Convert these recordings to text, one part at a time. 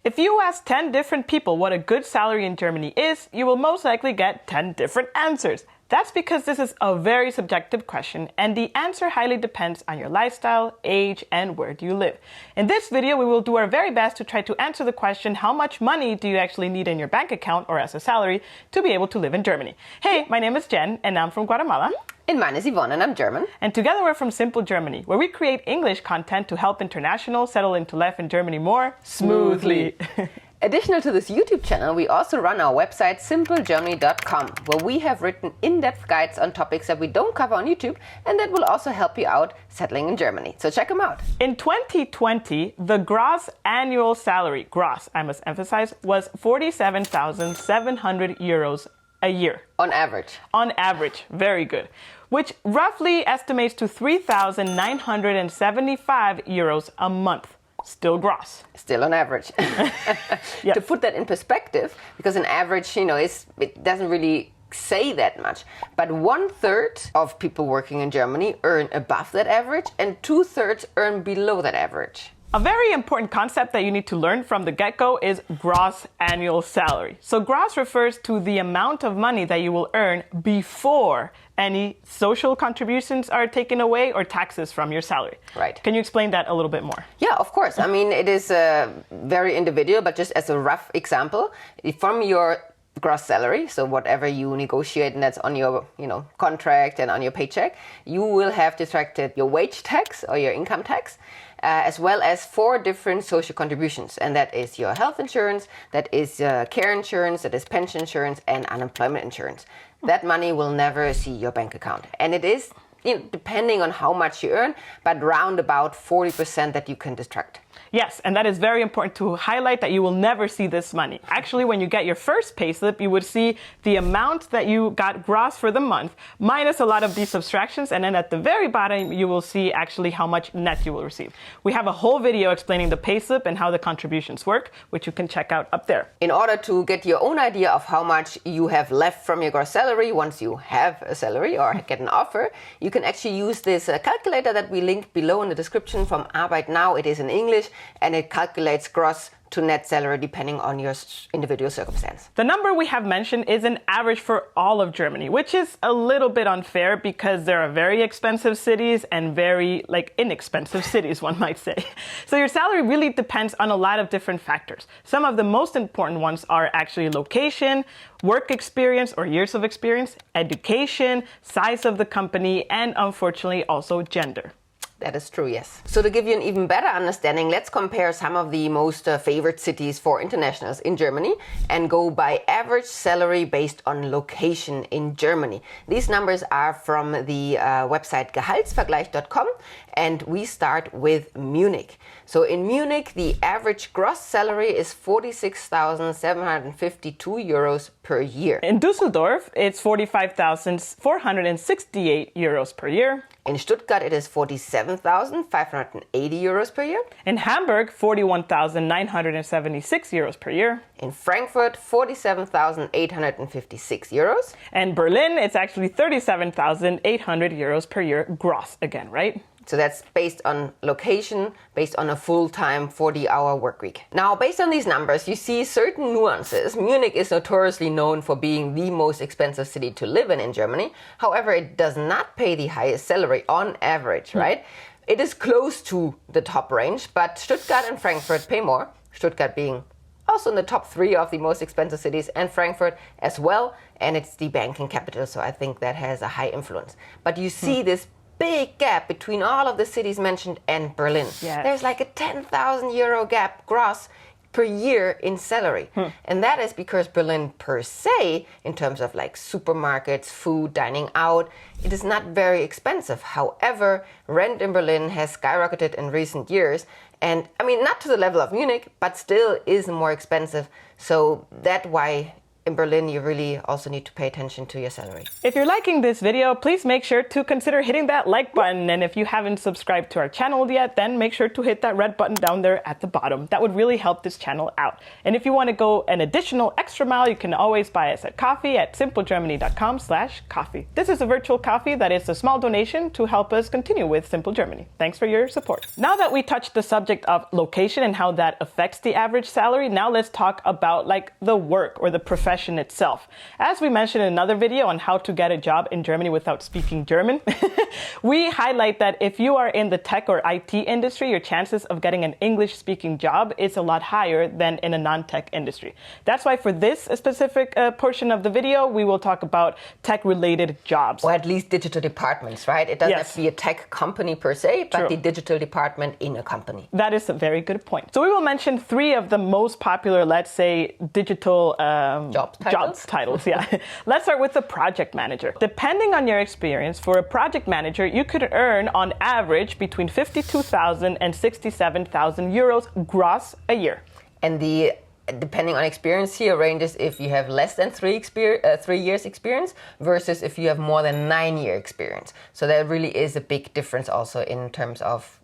If you ask 10 different people what a good salary in Germany is, you will most likely get 10 different answers. That's because this is a very subjective question and the answer highly depends on your lifestyle, age, and where do you live. In this video, we will do our very best to try to answer the question, how much money do you actually need in your bank account or as a salary to be able to live in Germany? Hey, my name is Jen and I'm from Guatemala. And mine is Yvonne and I'm German. And together we're from Simple Germany, where we create English content to help internationals settle into life in Germany more smoothly. Additional to this YouTube channel, we also run our website simplegermany.com, where we have written in-depth guides on topics that we don't cover on YouTube and that will also help you out settling in Germany. So check them out. In 2020, the gross annual salary, gross, I must emphasize, was 47,700 euros a year. On average. On average, very good. Which roughly estimates to 3,975 euros a month. Still gross. Still on average. Yes. To put that in perspective, because an average, it doesn't really say that much. But 1/3 of people working in Germany earn above that average and 2/3 earn below that average. A very important concept that you need to learn from the get-go is gross annual salary. So gross refers to the amount of money that you will earn before any social contributions are taken away or taxes from your salary. Right. Can you explain that a little bit more? Yeah, of course. I mean, it is very individual, but just as a rough example, from your gross salary, so whatever you negotiate and that's on your contract and on your paycheck, you will have deducted your wage tax or your income tax, as well as 4 different social contributions, and that is your health insurance, that is care insurance, that is pension insurance and unemployment insurance. That money will never see your bank account, and it is depending on how much you earn, but round about 40% that you can deduct. Yes, and that is very important to highlight that you will never see this money. Actually, when you get your first payslip, you would see the amount that you got gross for the month, minus a lot of these subtractions, and then at the very bottom, you will see actually how much net you will receive. We have a whole video explaining the payslip and how the contributions work, which you can check out up there. In order to get your own idea of how much you have left from your gross salary once you have a salary or get an offer, you can actually use this calculator that we linked below in the description from Arbeit Now. It is in English and it calculates gross to net salary depending on your individual circumstance. The number we have mentioned is an average for all of Germany, which is a little bit unfair because there are very expensive cities and very inexpensive cities, one might say. So your salary really depends on a lot of different factors. Some of the most important ones are actually location, work experience or years of experience, education, size of the company, and unfortunately also gender. That is true, yes. So to give you an even better understanding, let's compare some of the most favorite cities for internationals in Germany and go by average salary based on location in Germany. These numbers are from the website gehaltsvergleich.com and we start with Munich. So in Munich, the average gross salary is 46,752 euros per year. In Düsseldorf, it's 45,468 euros per year. In Stuttgart, it is 47,580 euros per year. In Hamburg, 41,976 euros per year. In Frankfurt, 47,856 euros. And Berlin, it's actually 37,800 euros per year gross again, right? So that's based on location, based on a full-time 40-hour work week. Now, based on these numbers, you see certain nuances. Munich is notoriously known for being the most expensive city to live in Germany. However, it does not pay the highest salary on average, right? It is close to the top range, but Stuttgart and Frankfurt pay more. Stuttgart being also in the top 3 of the most expensive cities, and Frankfurt as well. And it's the banking capital, so I think that has a high influence. But you see this big gap between all of the cities mentioned and Berlin. Yes. There's like a 10,000 euro gap gross per year in salary. And that is because Berlin per se, in terms of supermarkets, food, dining out, it is not very expensive. However, rent in Berlin has skyrocketed in recent years. And I mean, not to the level of Munich, but still is more expensive. So that's why in Berlin, you really also need to pay attention to your salary. If you're liking this video, please make sure to consider hitting that like button. And if you haven't subscribed to our channel yet, then make sure to hit that red button down there at the bottom. That would really help this channel out. And if you want to go an additional extra mile, you can always buy us at coffee at simplegermany.com/coffee. This is a virtual coffee that is a small donation to help us continue with Simple Germany. Thanks for your support. Now that we touched the subject of location and how that affects the average salary, now let's talk about like the work or the profession itself. As we mentioned in another video on how to get a job in Germany without speaking German, we highlight that if you are in the tech or IT industry, your chances of getting an English-speaking job is a lot higher than in a non-tech industry. That's why for this specific portion of the video, we will talk about tech-related jobs. Or at least digital departments, right? It doesn't have to be a tech company per se, but True. the digital department in a company. That is a very good point. So we will mention 3 of the most popular, let's say, digital job titles. Yeah. Let's start with the project manager. Depending on your experience, for a project manager, you could earn on average between 52,000 and 67,000 euros gross a year. And depending on experience here, ranges if you have less than 3 years experience versus if you have more than 9-year experience. So there really is a big difference also in terms of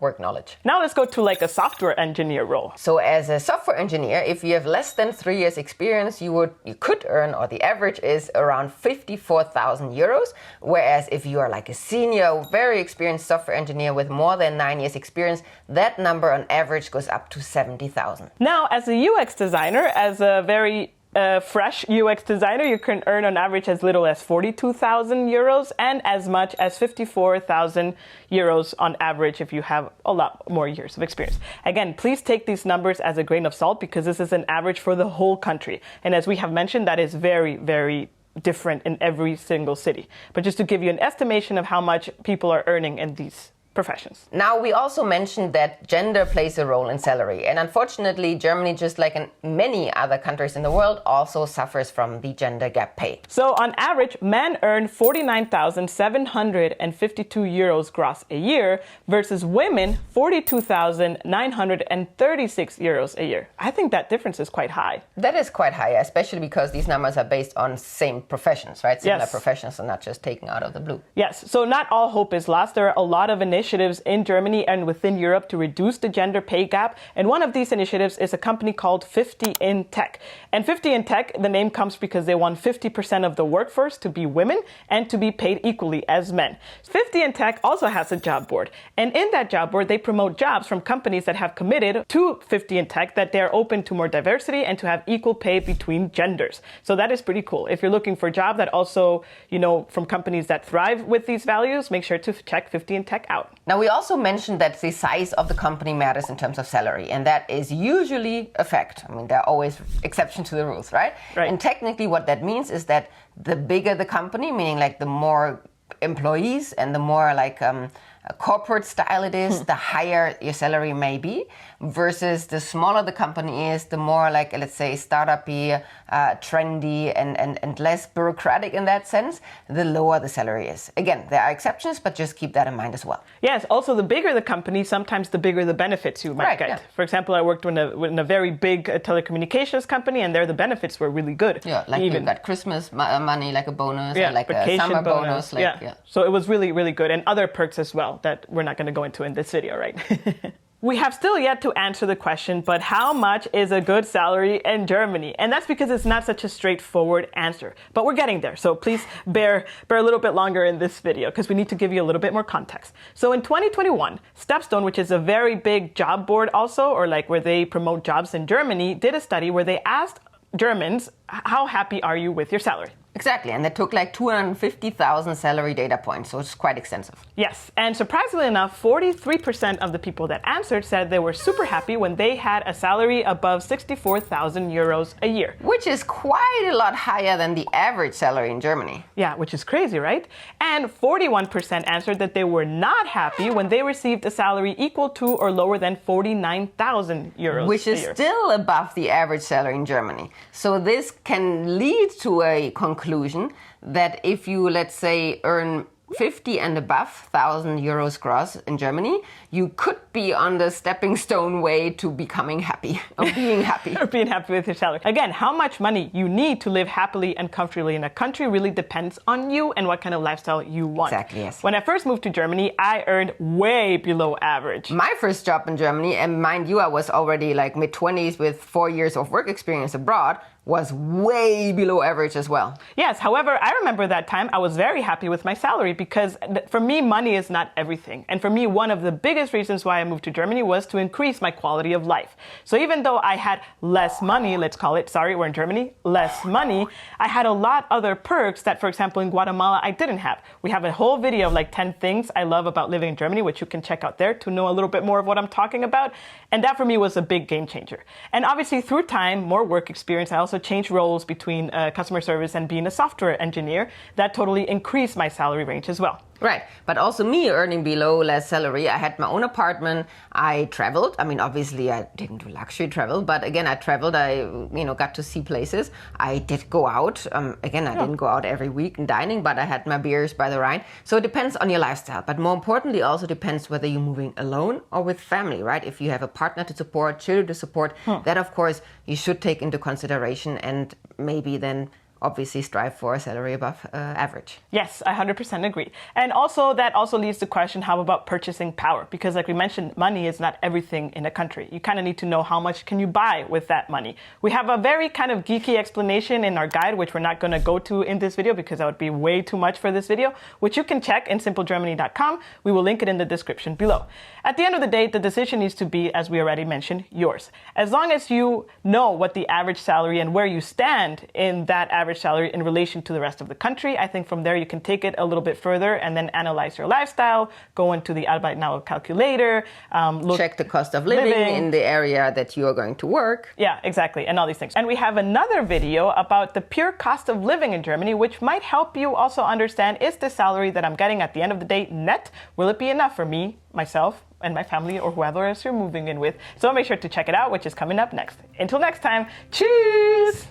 work knowledge. Now let's go to like a software engineer role. So as a software engineer, if you have less than 3 years experience, you could earn, or the average is around 54,000 euros. Whereas if you are like a senior, very experienced software engineer with more than 9 years experience, that number on average goes up to 70,000. Now, as a UX designer, as a very fresh UX designer, you can earn on average as little as 42,000 euros and as much as 54,000 euros on average if you have a lot more years of experience. Again, please take these numbers as a grain of salt because this is an average for the whole country. And as we have mentioned, that is very, very different in every single city. But just to give you an estimation of how much people are earning in these professions. Now, we also mentioned that gender plays a role in salary. And unfortunately, Germany, just like in many other countries in the world, also suffers from the gender gap pay. So on average, men earn 49,752 euros gross a year versus women 42,936 euros a year. I think that difference is quite high. That is quite high, especially because these numbers are based on same professions, right? Similar professions and not just taken out of the blue. Yes, so not all hope is lost. There are a lot of initiatives in Germany and within Europe to reduce the gender pay gap. And one of these initiatives is a company called 50 in Tech. And 50 in Tech, the name comes because they want 50% of the workforce to be women and to be paid equally as men. 50 in Tech also has a job board. And in that job board, they promote jobs from companies that have committed to 50 in Tech that they're open to more diversity and to have equal pay between genders. So that is pretty cool. If you're looking for a job that also, from companies that thrive with these values, make sure to check 50 in Tech out. Now, we also mentioned that the size of the company matters in terms of salary, and that is usually a fact. I mean, there are always exceptions to the rules, right? And technically what that means is that the bigger the company, meaning like the more employees and the more like corporate style it is, the higher your salary may be, versus the smaller the company is, the more like, let's say, startup-y, trendy, and less bureaucratic in that sense, the lower the salary is. Again, there are exceptions, but just keep that in mind as well. Yes, also the bigger the company, sometimes the bigger the benefits you might get. Yeah. For example, I worked in a very big telecommunications company, and there the benefits were really good. Yeah, like you got Christmas money, like a bonus, or like a summer bonus. So it was really, really good. And other perks as well that we're not going to go into in this video, right? We have still yet to answer the question, but how much is a good salary in Germany? And that's because it's not such a straightforward answer, but we're getting there. So please bear a little bit longer in this video because we need to give you a little bit more context. So in 2021, Stepstone, which is a very big job board also, or like where they promote jobs in Germany, did a study where they asked Germans, how happy are you with your salary? Exactly, and they took like 250,000 salary data points, so it's quite extensive. Yes, and surprisingly enough, 43% of the people that answered said they were super happy when they had a salary above 64,000 euros a year. Which is quite a lot higher than the average salary in Germany. Yeah, which is crazy, right? And 41% answered that they were not happy when they received a salary equal to or lower than 49,000 euros Which is still above the average salary in Germany. So this can lead to a conclusion that if you, let's say, earn 50 and above thousand euros gross in Germany, you could be on the stepping stone way to becoming happy, or being happy. Or being happy with your salary. Again, how much money you need to live happily and comfortably in a country really depends on you and what kind of lifestyle you want. Exactly, yes. When I first moved to Germany, I earned way below average. My first job in Germany, and mind you, I was already like mid-20s with 4 years of work experience abroad, was way below average as well. Yes, however, I remember that time I was very happy with my salary because for me, money is not everything. And for me, one of the biggest reasons why I moved to Germany was to increase my quality of life. So even though I had less money, let's call it, sorry, we're in Germany, less money, I had a lot other perks that, for example, in Guatemala, I didn't have. We have a whole video of like 10 things I love about living in Germany, which you can check out there to know a little bit more of what I'm talking about. And that for me was a big game changer. And obviously through time, more work experience, I also changed roles between customer service and being a software engineer. That totally increased my salary range as well. Right, but also me earning below less salary. I had my own apartment. I traveled. I mean, obviously I didn't do luxury travel, but again, I traveled. I, got to see places. I did go out. Again, I didn't go out every week and dining, but I had my beers by the Rhine. So it depends on your lifestyle, but more importantly, also depends whether you're moving alone or with family, right? If you have a partner to support, children to support, that of course you should take into consideration and maybe then obviously strive for a salary above average. Yes, I 100% agree. And also that also leads to the question, how about purchasing power? Because like we mentioned, money is not everything in a country. You kind of need to know how much can you buy with that money. We have a very kind of geeky explanation in our guide, which we're not going to go to in this video because that would be way too much for this video, which you can check in simplegermany.com. We will link it in the description below. At the end of the day, the decision needs to be, as we already mentioned, yours. As long as you know what the average salary and where you stand in that average salary in relation to the rest of the country, I think from there you can take it a little bit further and then analyze your lifestyle, go into the Arbeitnehmer calculator, check the cost of living in the area that you are going to work. Yeah, exactly, and all these things. And we have another video about the pure cost of living in Germany, which might help you also understand, is the salary that I'm getting at the end of the day net? Will it be enough for me, myself, and my family, or whoever else you're moving in with? So make sure to check it out, which is coming up next. Until next time, cheers!